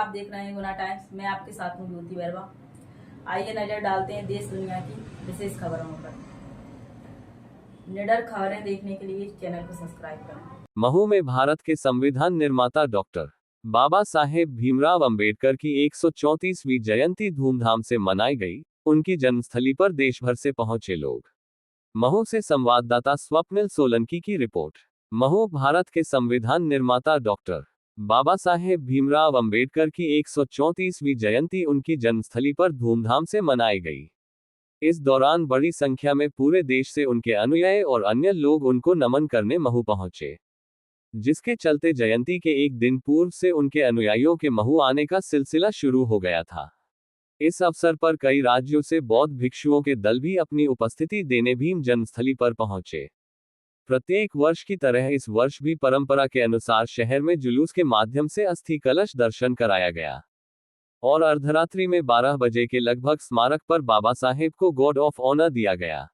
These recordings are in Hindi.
आप देख रहे हैं गुना टाइम्स। मैं आपके साथ हूँ ज्योति बैरवा। आइए नजर डालते हैं देश दुनिया की विशेष खबरों पर। निडर खबरें देखने के लिए चैनल को सब्सक्राइब करें। महू में भारत के संविधान निर्माता डॉक्टर बाबा साहेब भीमराव अंबेडकर की 134वीं जयंती धूमधाम से मनाई गई। उनकी जन्मस्थली पर देश भर से पहुंचे लोग। महू से संवाददाता स्वप्निल सोलंकी की रिपोर्ट। महू भारत के संविधान निर्माता डॉक्टर बाबा साहेब भीमराव अंबेडकर की 134वीं जयंती उनकी जन्मस्थली पर धूमधाम से मनाई गई। इस दौरान बड़ी संख्या में पूरे देश से उनके अनुयायी और अन्य लोग उनको नमन करने महू पहुंचे, जिसके चलते जयंती के एक दिन पूर्व से उनके अनुयायियों के महू आने का सिलसिला शुरू हो गया था। इस अवसर पर कई राज्यों से बौद्ध भिक्षुओं के दल भी अपनी उपस्थिति देने भीम जन्मस्थली पर पहुंचे। प्रत्येक वर्ष की तरह इस वर्ष भी परंपरा के अनुसार शहर में जुलूस के माध्यम से अस्थि कलश दर्शन कराया गया और अर्धरात्रि में 12 बजे के लगभग स्मारक पर बाबा साहेब को गार्ड ऑफ ऑनर दिया गया।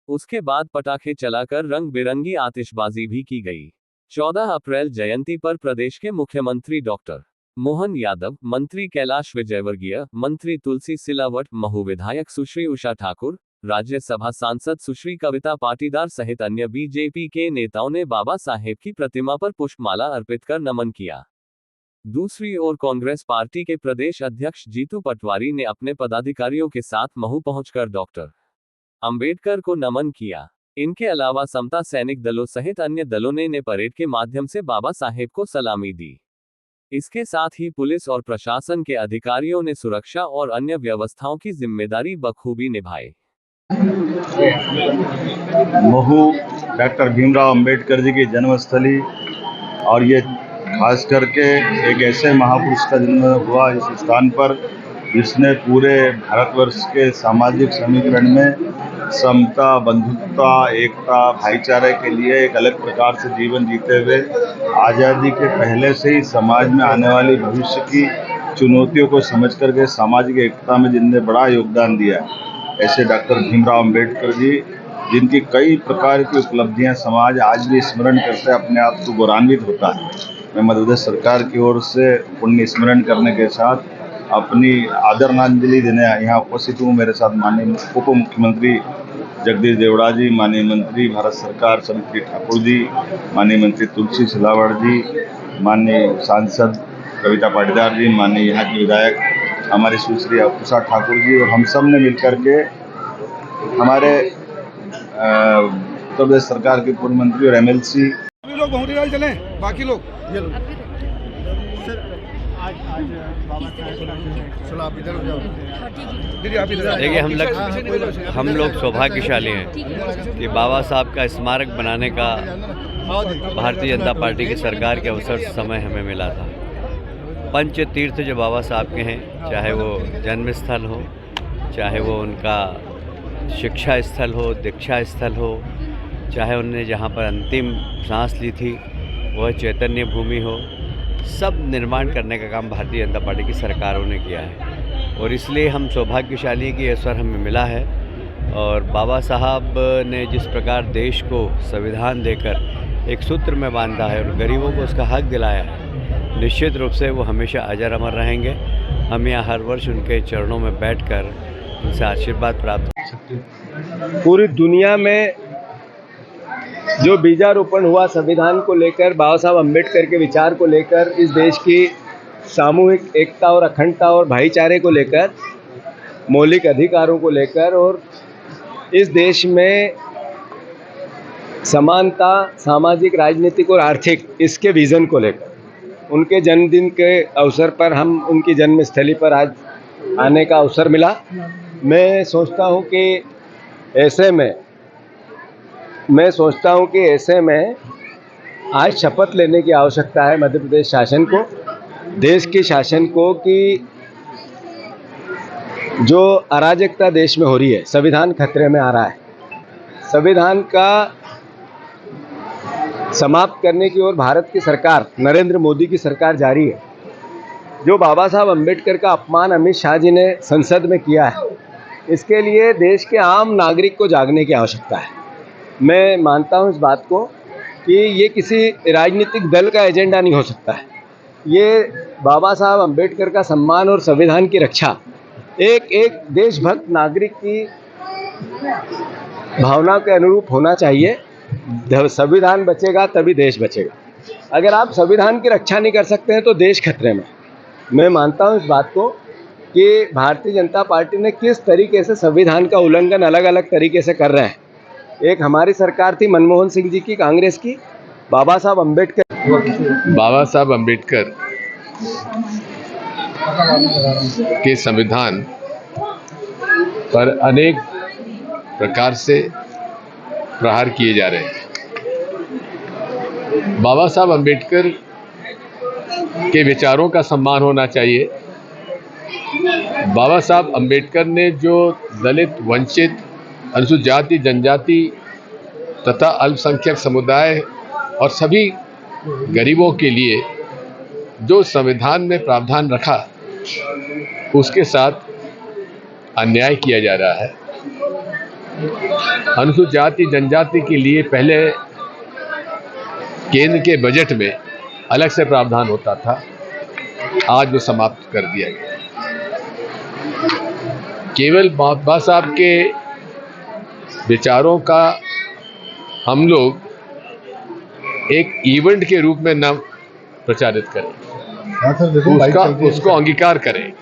उसके बाद पटाखे चलाकर रंग बिरंगी आतिशबाजी भी की गई। 14 अप्रैल जयंती पर प्रदेश के मुख्यमंत्री डॉक्टर मोहन यादव, मंत्री कैलाश विजयवर्गीय, मंत्री तुलसी सिलावट, महू विधायक सुश्री उषा ठाकुर, राज्यसभा सांसद सुश्री कविता पाटीदार सहित अन्य बीजेपी के नेताओं ने बाबा साहेब की प्रतिमा पर पुष्पमाला अर्पित कर नमन किया। दूसरी ओर कांग्रेस पार्टी के प्रदेश अध्यक्ष जीतू पटवारी ने अपने पदाधिकारियों के साथ महू पहुंचकर डॉक्टर अंबेडकर को नमन किया। इनके अलावा समता सैनिक दलों सहित अन्य दलों ने परेड के माध्यम से बाबा साहेब को सलामी दी। इसके साथ ही पुलिस और प्रशासन के अधिकारियों ने सुरक्षा और अन्य व्यवस्थाओं की जिम्मेदारी बखूबी निभाई। महू डॉक्टर भीमराव अंबेडकर जी की जन्मस्थली और ये खास करके एक ऐसे महापुरुष का जन्म हुआ इस स्थान पर जिसने पूरे भारतवर्ष के सामाजिक समीकरण में समता, बंधुत्ता, एकता, भाईचारे के लिए एक अलग प्रकार से जीवन जीते हुए आज़ादी के पहले से ही समाज में आने वाली भविष्य की चुनौतियों को समझ करके सामाजिक एकता में जिनने बड़ा योगदान दिया, ऐसे डॉक्टर भीमराव अंबेडकर जी जिनकी कई प्रकार की उपलब्धियां समाज आज भी स्मरण करते अपने आप को गौरवान्वित होता है। मैं मध्य प्रदेश सरकार की ओर से पुण्य स्मरण करने के साथ अपनी आदरांजलि देने यहाँ उपस्थित हूँ। मेरे साथ माननीय उप मुख्यमंत्री जगदीश देवड़ा जी, माननीय मंत्री भारत सरकार श्रीमती ठाकुर जी, माननीय मंत्री तुलसी सिलावट जी, माननीय सांसद कविता पाटीदार जी, माननीय यहाँ की विधायक हमारी सुश्री उषा ठाकुर जी और हम सब ने मिलकर के हमारे उत्तर प्रदेश सरकार के पूर्व मंत्री और MLC लोग बहुत चले, बाकी लोग देखिए, हम लोग सौभाग्यशाली हैं कि बाबा साहब का स्मारक बनाने का भारतीय जनता पार्टी की सरकार के अवसर समय हमें मिला था। पंच तीर्थ जो बाबा साहब के हैं, चाहे वो जन्म स्थल हो, चाहे वो उनका शिक्षा स्थल हो, दीक्षा स्थल हो, चाहे उन्होंने जहाँ पर अंतिम सांस ली थी वह चैतन्य भूमि हो, सब निर्माण करने का काम भारतीय जनता पार्टी की सरकारों ने किया है और इसलिए हम सौभाग्यशाली कि अवसर हमें मिला है। और बाबा साहब ने जिस प्रकार देश को संविधान देकर एक सूत्र में बांधा है और गरीबों को उसका हक दिलाया है, निश्चित रूप से वो हमेशा अजर अमर रहेंगे। हम यहाँ हर वर्ष उनके चरणों में बैठकर उनसे आशीर्वाद प्राप्त कर सकते हैं। पूरी दुनिया में जो बीजारोपण हुआ संविधान को लेकर, बाबा साहब अम्बेडकर के विचार को लेकर, इस देश की सामूहिक एकता और अखंडता और भाईचारे को लेकर, मौलिक अधिकारों को लेकर और इस देश में समानता, सामाजिक, राजनीतिक और आर्थिक, इसके विज़न को लेकर उनके जन्मदिन के अवसर पर हम उनकी जन्मस्थली पर आज आने का अवसर मिला। मैं सोचता हूँ कि ऐसे में आज शपथ लेने की आवश्यकता है मध्य प्रदेश शासन को, देश के शासन को, कि जो अराजकता देश में हो रही है, संविधान खतरे में आ रहा है, संविधान का समाप्त करने की ओर भारत की सरकार, नरेंद्र मोदी की सरकार जा रही है। जो बाबा साहब अम्बेडकर का अपमान अमित शाह जी ने संसद में किया है, इसके लिए देश के आम नागरिक को जागने की आवश्यकता है। मैं मानता हूं इस बात को कि ये किसी राजनीतिक दल का एजेंडा नहीं हो सकता है। ये बाबा साहब अम्बेडकर का सम्मान और संविधान की रक्षा एक एक देशभक्त नागरिक की भावना के अनुरूप होना चाहिए। संविधान बचेगा तभी देश बचेगा। अगर आप संविधान की रक्षा नहीं कर सकते हैं तो देश खतरे में। मैं मानता हूं इस बात को कि भारतीय जनता पार्टी ने किस तरीके से संविधान का उल्लंघन अलग अलग तरीके से कर रहे हैं। एक हमारी सरकार थी मनमोहन सिंह जी की, कांग्रेस की। बाबा साहब अम्बेडकर के संविधान पर अनेक प्रकार से प्रहार किए जा रहे हैं। बाबा साहब अम्बेडकर के विचारों का सम्मान होना चाहिए। बाबा साहब अम्बेडकर ने जो दलित, वंचित, अनुसूचित जाति, जनजाति तथा अल्पसंख्यक समुदाय और सभी गरीबों के लिए जो संविधान में प्रावधान रखा, उसके साथ अन्याय किया जा रहा है। अनुसूचित जाति, जनजाति के लिए पहले केंद्र के बजट में अलग से प्रावधान होता था, आज वो समाप्त कर दिया गया। केवल बाबा साहब के विचारों का हम लोग एक इवेंट के रूप में न प्रचारित करें, उसको अंगीकार करें।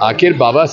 आखिर बाबा